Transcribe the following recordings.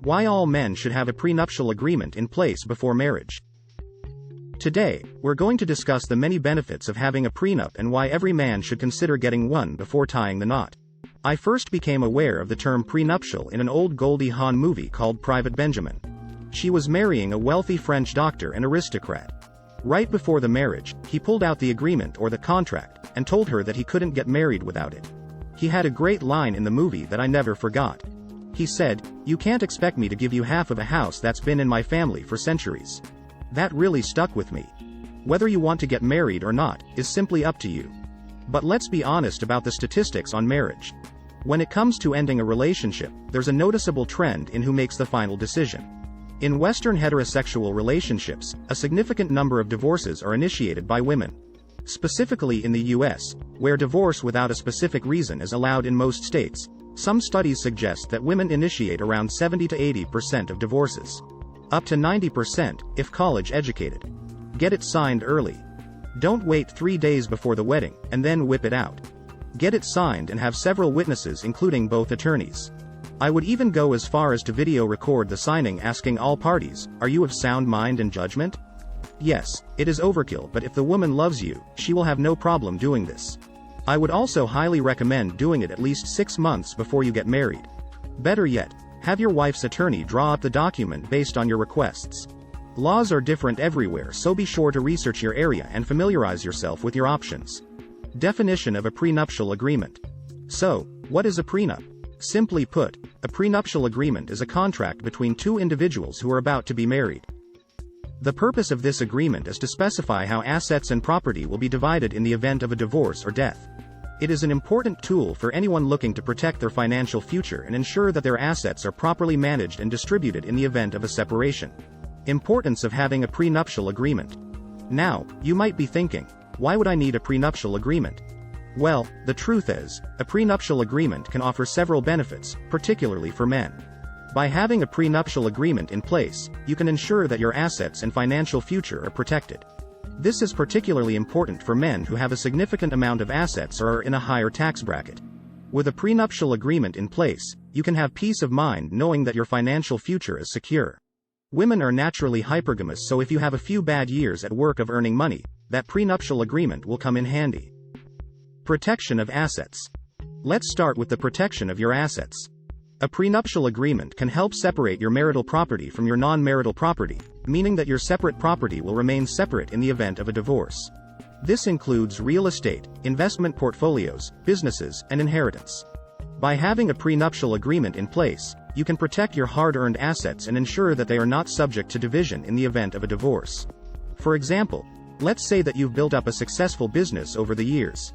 Why all men should have a prenuptial agreement in place before marriage. Today, we're going to discuss the many benefits of having a prenup and why every man should consider getting one before tying the knot. I first became aware of the term prenuptial in an old Goldie Hawn movie called Private Benjamin. She was marrying a wealthy French doctor and aristocrat. Right before the marriage, he pulled out the agreement or the contract, and told her that he couldn't get married without it. He had a great line in the movie that I never forgot. He said, "You can't expect me to give you half of a house that's been in my family for centuries." That really stuck with me. Whether you want to get married or not, is simply up to you. But let's be honest about the statistics on marriage. When it comes to ending a relationship, there's a noticeable trend in who makes the final decision. In Western heterosexual relationships, a significant number of divorces are initiated by women. Specifically in the US, where divorce without a specific reason is allowed in most states, some studies suggest that women initiate around 70 to 80% of divorces. Up to 90% if college educated. Get it signed early. Don't wait 3 days before the wedding, and then whip it out. Get it signed and have several witnesses including both attorneys. I would even go as far as to video record the signing asking all parties, "Are you of sound mind and judgment?" Yes, it is overkill, but if the woman loves you, she will have no problem doing this. I would also highly recommend doing it at least 6 months before you get married. Better yet, have your wife's attorney draw up the document based on your requests. Laws are different everywhere, so be sure to research your area and familiarize yourself with your options. Definition of a prenuptial agreement. So, what is a prenup? Simply put, a prenuptial agreement is a contract between two individuals who are about to be married. The purpose of this agreement is to specify how assets and property will be divided in the event of a divorce or death. It is an important tool for anyone looking to protect their financial future and ensure that their assets are properly managed and distributed in the event of a separation. Importance of having a prenuptial agreement. Now, you might be thinking, why would I need a prenuptial agreement? Well, the truth is, a prenuptial agreement can offer several benefits, particularly for men. By having a prenuptial agreement in place, you can ensure that your assets and financial future are protected. This is particularly important for men who have a significant amount of assets or are in a higher tax bracket. With a prenuptial agreement in place, you can have peace of mind knowing that your financial future is secure. Women are naturally hypergamous, so if you have a few bad years at work of earning money, that prenuptial agreement will come in handy. Protection of assets. Let's start with the protection of your assets. A prenuptial agreement can help separate your marital property from your non-marital property, meaning that your separate property will remain separate in the event of a divorce. This includes real estate, investment portfolios, businesses, and inheritance. By having a prenuptial agreement in place, you can protect your hard-earned assets and ensure that they are not subject to division in the event of a divorce. For example, let's say that you've built up a successful business over the years.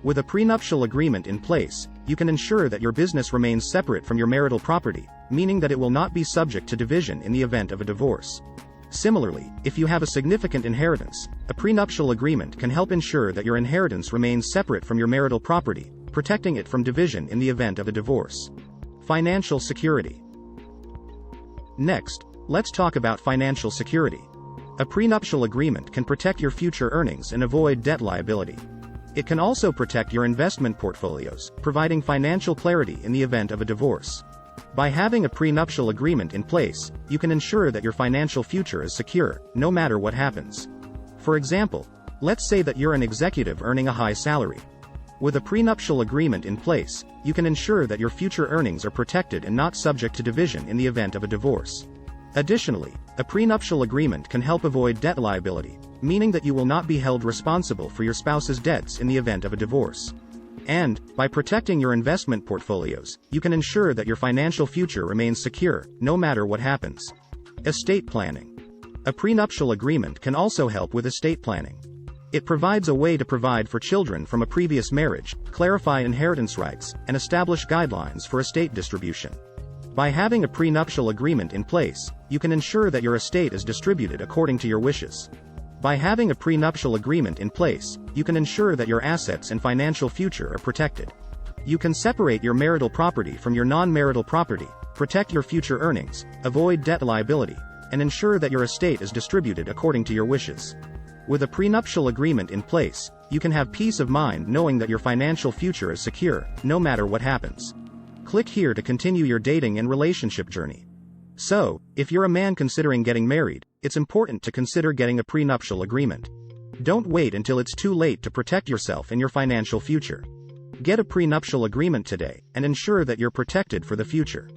With a prenuptial agreement in place, you can ensure that your business remains separate from your marital property, meaning that it will not be subject to division in the event of a divorce. Similarly, if you have a significant inheritance, a prenuptial agreement can help ensure that your inheritance remains separate from your marital property, protecting it from division in the event of a divorce. Financial security. Next, let's talk about financial security. A prenuptial agreement can protect your future earnings and avoid debt liability. It can also protect your investment portfolios, providing financial clarity in the event of a divorce. By having a prenuptial agreement in place, you can ensure that your financial future is secure, no matter what happens. For example, let's say that you're an executive earning a high salary. With a prenuptial agreement in place, you can ensure that your future earnings are protected and not subject to division in the event of a divorce. Additionally, a prenuptial agreement can help avoid debt liability, meaning that you will not be held responsible for your spouse's debts in the event of a divorce. And, by protecting your investment portfolios, you can ensure that your financial future remains secure, no matter what happens. Estate planning. A prenuptial agreement can also help with estate planning. It provides a way to provide for children from a previous marriage, clarify inheritance rights, and establish guidelines for estate distribution. By having a prenuptial agreement in place, you can ensure that your estate is distributed according to your wishes. By having a prenuptial agreement in place, you can ensure that your assets and financial future are protected. You can separate your marital property from your non-marital property, protect your future earnings, avoid debt liability, and ensure that your estate is distributed according to your wishes. With a prenuptial agreement in place, you can have peace of mind knowing that your financial future is secure, no matter what happens. Click here to continue your dating and relationship journey. So, if you're a man considering getting married, it's important to consider getting a prenuptial agreement. Don't wait until it's too late to protect yourself and your financial future. Get a prenuptial agreement today, and ensure that you're protected for the future.